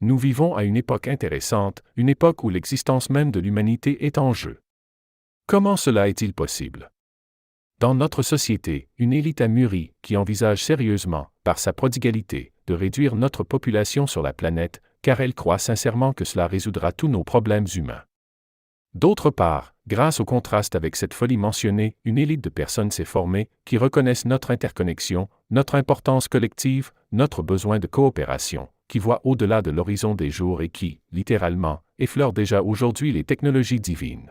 Nous vivons à une époque intéressante, une époque où l'existence même de l'humanité est en jeu. Comment cela est-il possible? Dans notre société, une élite a mûri, qui envisage sérieusement, par sa prodigalité, de réduire notre population sur la planète, car elle croit sincèrement que cela résoudra tous nos problèmes humains. D'autre part, grâce au contraste avec cette folie mentionnée, une élite de personnes s'est formée, qui reconnaissent notre interconnexion, notre importance collective, notre besoin de coopération, qui voient au-delà de l'horizon des jours et qui, littéralement, effleurent déjà aujourd'hui les technologies divines.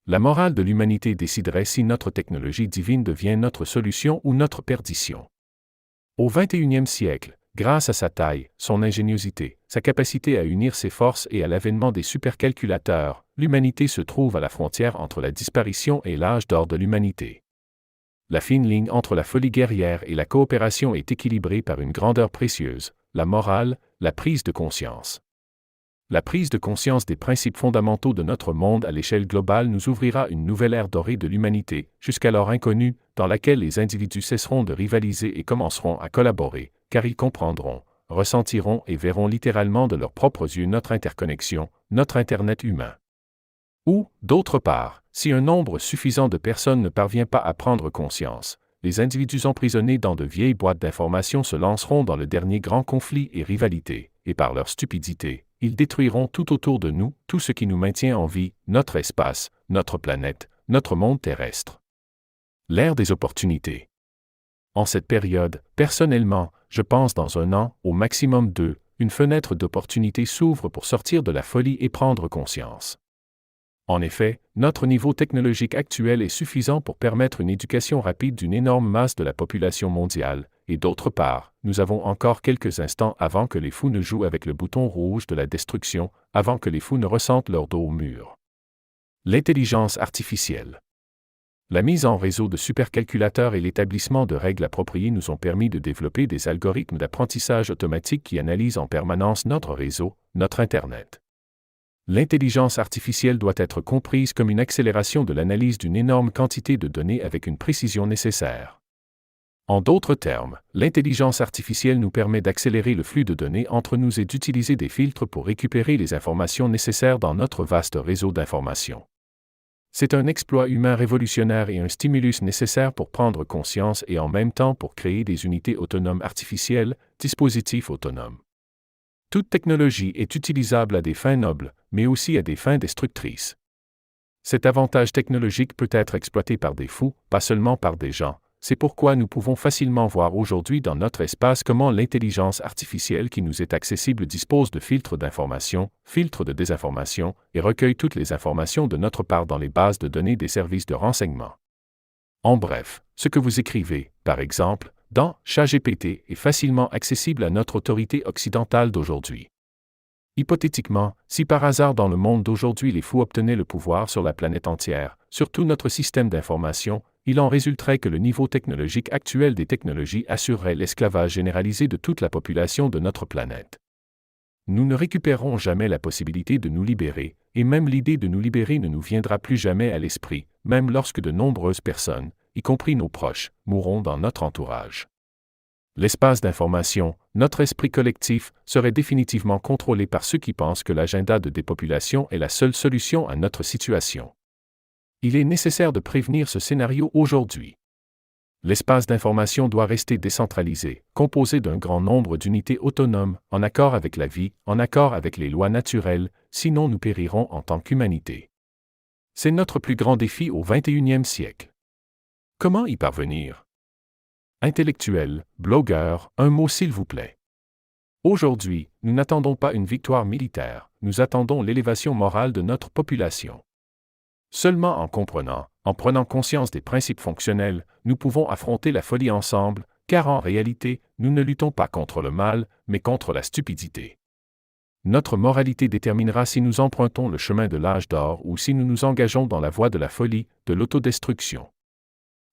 La morale de l'humanité déciderait si notre technologie divine devient notre solution ou notre perdition. Au XXIe siècle, grâce à sa taille, son ingéniosité, sa capacité à unir ses forces et à l'avènement des supercalculateurs, l'humanité se trouve à la frontière entre la disparition et l'âge d'or de l'humanité. La fine ligne entre la folie guerrière et la coopération est équilibrée par une grandeur précieuse, la morale, la prise de conscience. La prise de conscience des principes fondamentaux de notre monde à l'échelle globale nous ouvrira une nouvelle ère dorée de l'humanité, jusqu'alors inconnue, dans laquelle les individus cesseront de rivaliser et commenceront à collaborer, car ils comprendront, ressentiront et verront littéralement de leurs propres yeux notre interconnexion, notre Internet humain. Ou, d'autre part, si un nombre suffisant de personnes ne parvient pas à prendre conscience, les individus emprisonnés dans de vieilles boîtes d'informations se lanceront dans le dernier grand conflit et rivalité, et par leur stupidité, ils détruiront tout autour de nous, tout ce qui nous maintient en vie, notre espace, notre planète, notre monde terrestre. L'ère des opportunités. En cette période, personnellement, je pense dans 1 an, au maximum 2, une fenêtre d'opportunité s'ouvre pour sortir de la folie et prendre conscience. En effet, notre niveau technologique actuel est suffisant pour permettre une éducation rapide d'une énorme masse de la population mondiale, et d'autre part, nous avons encore quelques instants avant que les fous ne jouent avec le bouton rouge de la destruction, avant que les fous ne ressentent leur dos au mur. L'intelligence artificielle. La mise en réseau de supercalculateurs et l'établissement de règles appropriées nous ont permis de développer des algorithmes d'apprentissage automatique qui analysent en permanence notre réseau, notre Internet. L'intelligence artificielle doit être comprise comme une accélération de l'analyse d'une énorme quantité de données avec une précision nécessaire. En d'autres termes, l'intelligence artificielle nous permet d'accélérer le flux de données entre nous et d'utiliser des filtres pour récupérer les informations nécessaires dans notre vaste réseau d'informations. C'est un exploit humain révolutionnaire et un stimulus nécessaire pour prendre conscience et en même temps pour créer des unités autonomes artificielles, dispositifs autonomes. Toute technologie est utilisable à des fins nobles, mais aussi à des fins destructrices. Cet avantage technologique peut être exploité par des fous, pas seulement par des gens. C'est pourquoi nous pouvons facilement voir aujourd'hui dans notre espace comment l'intelligence artificielle qui nous est accessible dispose de filtres d'information, filtres de désinformation, et recueille toutes les informations de notre part dans les bases de données des services de renseignement. En bref, ce que vous écrivez, par exemple, dans ChatGPT est facilement accessible à notre autorité occidentale d'aujourd'hui. Hypothétiquement, si par hasard dans le monde d'aujourd'hui les fous obtenaient le pouvoir sur la planète entière, sur tout notre système d'information, il en résulterait que le niveau technologique actuel des technologies assurerait l'esclavage généralisé de toute la population de notre planète. Nous ne récupérerons jamais la possibilité de nous libérer, et même l'idée de nous libérer ne nous viendra plus jamais à l'esprit, même lorsque de nombreuses personnes, y compris nos proches, mourront dans notre entourage. L'espace d'information, notre esprit collectif, serait définitivement contrôlé par ceux qui pensent que l'agenda de dépopulation est la seule solution à notre situation. Il est nécessaire de prévenir ce scénario aujourd'hui. L'espace d'information doit rester décentralisé, composé d'un grand nombre d'unités autonomes, en accord avec la vie, en accord avec les lois naturelles, sinon nous périrons en tant qu'humanité. C'est notre plus grand défi au XXIe siècle. Comment y parvenir? Intellectuels, blogueurs, un mot s'il vous plaît. Aujourd'hui, nous n'attendons pas une victoire militaire, nous attendons l'élévation morale de notre population. Seulement en comprenant, en prenant conscience des principes fonctionnels, nous pouvons affronter la folie ensemble, car en réalité, nous ne luttons pas contre le mal, mais contre la stupidité. Notre moralité déterminera si nous empruntons le chemin de l'âge d'or ou si nous nous engageons dans la voie de la folie, de l'autodestruction.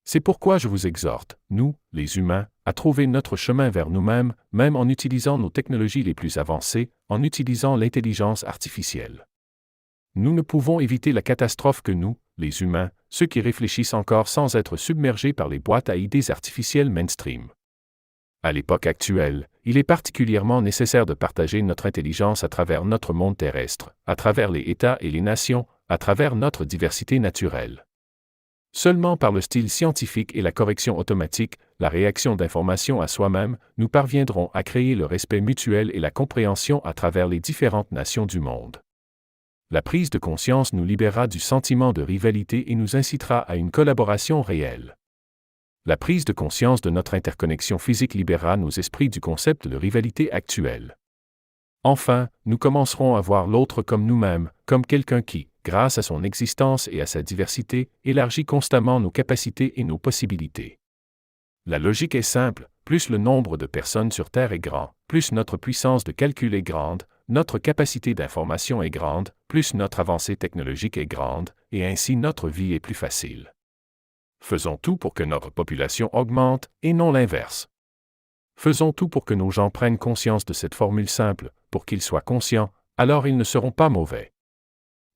C'est pourquoi je vous exhorte, nous, les humains, à trouver notre chemin vers nous-mêmes, même en utilisant nos technologies les plus avancées, en utilisant l'intelligence artificielle. Nous ne pouvons éviter la catastrophe que nous, les humains, ceux qui réfléchissent encore sans être submergés par les boîtes à idées artificielles mainstream. À l'époque actuelle, il est particulièrement nécessaire de partager notre intelligence à travers notre monde terrestre, à travers les États et les nations, à travers notre diversité naturelle. Seulement par le style scientifique et la correction automatique, la réaction d'information à soi-même, nous parviendrons à créer le respect mutuel et la compréhension à travers les différentes nations du monde. La prise de conscience nous libérera du sentiment de rivalité et nous incitera à une collaboration réelle. La prise de conscience de notre interconnexion physique libérera nos esprits du concept de rivalité actuel. Enfin, nous commencerons à voir l'autre comme nous-mêmes, comme quelqu'un qui, grâce à son existence et à sa diversité, élargit constamment nos capacités et nos possibilités. La logique est simple, plus le nombre de personnes sur Terre est grand, plus notre puissance de calcul est grande, notre capacité d'information est grande, plus notre avancée technologique est grande, et ainsi notre vie est plus facile. Faisons tout pour que notre population augmente, et non l'inverse. Faisons tout pour que nos gens prennent conscience de cette formule simple, pour qu'ils soient conscients, alors ils ne seront pas mauvais.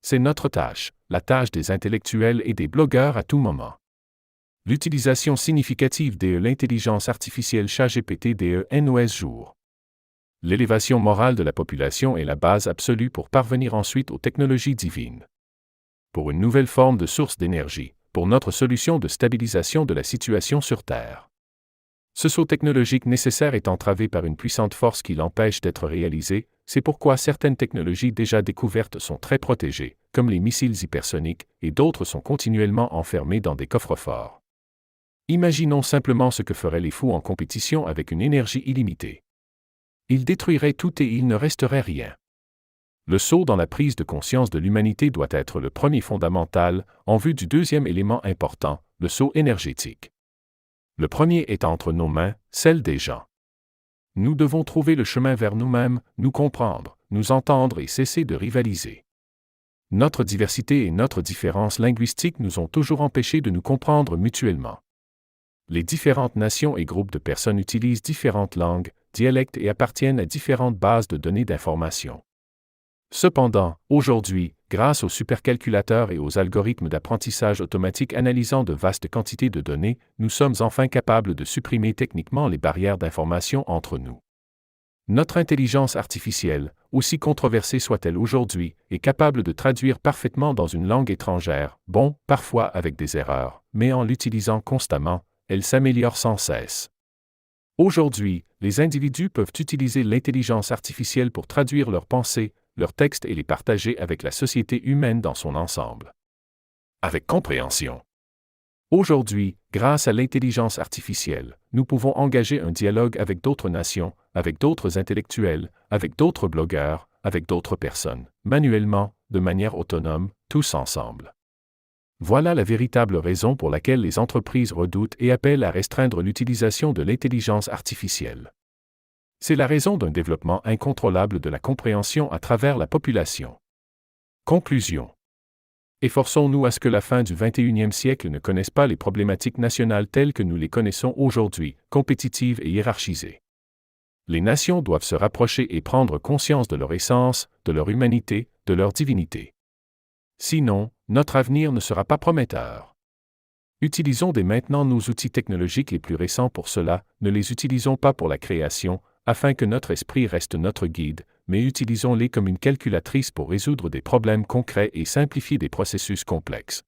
C'est notre tâche, la tâche des intellectuels et des blogueurs à tout moment. L'utilisation significative de l'intelligence artificielle ChatGPT de nos jours. L'élévation morale de la population est la base absolue pour parvenir ensuite aux technologies divines. Pour une nouvelle forme de source d'énergie, pour notre solution de stabilisation de la situation sur Terre. Ce saut technologique nécessaire est entravé par une puissante force qui l'empêche d'être réalisé, c'est pourquoi certaines technologies déjà découvertes sont très protégées, comme les missiles hypersoniques, et d'autres sont continuellement enfermées dans des coffres-forts. Imaginons simplement ce que feraient les fous en compétition avec une énergie illimitée. Ils détruiraient tout et il ne resterait rien. Le saut dans la prise de conscience de l'humanité doit être le premier fondamental, en vue du deuxième élément important, le saut énergétique. Le premier est entre nos mains, celle des gens. Nous devons trouver le chemin vers nous-mêmes, nous comprendre, nous entendre et cesser de rivaliser. Notre diversité et notre différence linguistique nous ont toujours empêchés de nous comprendre mutuellement. Les différentes nations et groupes de personnes utilisent différentes langues, dialectes et appartiennent à différentes bases de données d'information. Cependant, aujourd'hui, grâce aux supercalculateurs et aux algorithmes d'apprentissage automatique analysant de vastes quantités de données, nous sommes enfin capables de supprimer techniquement les barrières d'information entre nous. Notre intelligence artificielle, aussi controversée soit-elle aujourd'hui, est capable de traduire parfaitement dans une langue étrangère, bon, parfois avec des erreurs, mais en l'utilisant constamment, elle s'améliore sans cesse. Aujourd'hui, les individus peuvent utiliser l'intelligence artificielle pour traduire leurs pensées, leurs textes et les partager avec la société humaine dans son ensemble. Avec compréhension. Aujourd'hui, grâce à l'intelligence artificielle, nous pouvons engager un dialogue avec d'autres nations, avec d'autres intellectuels, avec d'autres blogueurs, avec d'autres personnes, manuellement, de manière autonome, tous ensemble. Voilà la véritable raison pour laquelle les entreprises redoutent et appellent à restreindre l'utilisation de l'intelligence artificielle. C'est la raison d'un développement incontrôlable de la compréhension à travers la population. Conclusion. Efforçons-nous à ce que la fin du XXIe siècle ne connaisse pas les problématiques nationales telles que nous les connaissons aujourd'hui, compétitives et hiérarchisées. Les nations doivent se rapprocher et prendre conscience de leur essence, de leur humanité, de leur divinité. Sinon, notre avenir ne sera pas prometteur. Utilisons dès maintenant nos outils technologiques les plus récents pour cela, ne les utilisons pas pour la création, afin que notre esprit reste notre guide, mais utilisons-les comme une calculatrice pour résoudre des problèmes concrets et simplifier des processus complexes.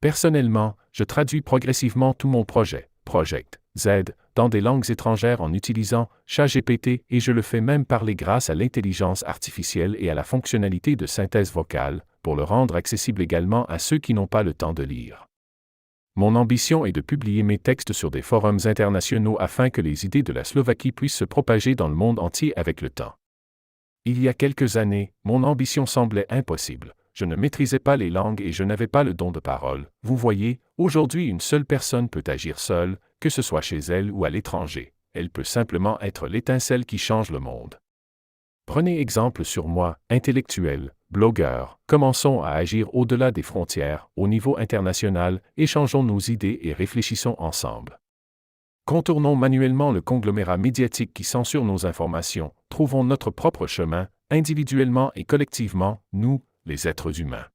Personnellement, je traduis progressivement tout mon Project Z, dans des langues étrangères en utilisant ChatGPT et je le fais même parler grâce à l'intelligence artificielle et à la fonctionnalité de synthèse vocale, pour le rendre accessible également à ceux qui n'ont pas le temps de lire. Mon ambition est de publier mes textes sur des forums internationaux afin que les idées de la Slovaquie puissent se propager dans le monde entier avec le temps. Il y a quelques années, mon ambition semblait impossible. Je ne maîtrisais pas les langues et je n'avais pas le don de parole. Vous voyez, aujourd'hui une seule personne peut agir seule, que ce soit chez elle ou à l'étranger. Elle peut simplement être l'étincelle qui change le monde. Prenez exemple sur moi, intellectuel, blogueur, commençons à agir au-delà des frontières, au niveau international, échangeons nos idées et réfléchissons ensemble. Contournons manuellement le conglomérat médiatique qui censure nos informations, trouvons notre propre chemin, individuellement et collectivement, nous, les êtres humains.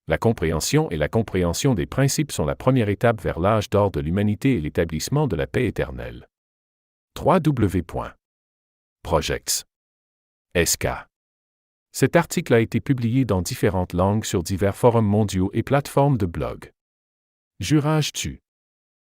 La compréhension et la compréhension des principes sont la première étape vers l'âge d'or de l'humanité et l'établissement de la paix éternelle. 3W. Projects. SK. Cet article a été publié dans différentes langues sur divers forums mondiaux et plateformes de blog. Jurage-tu.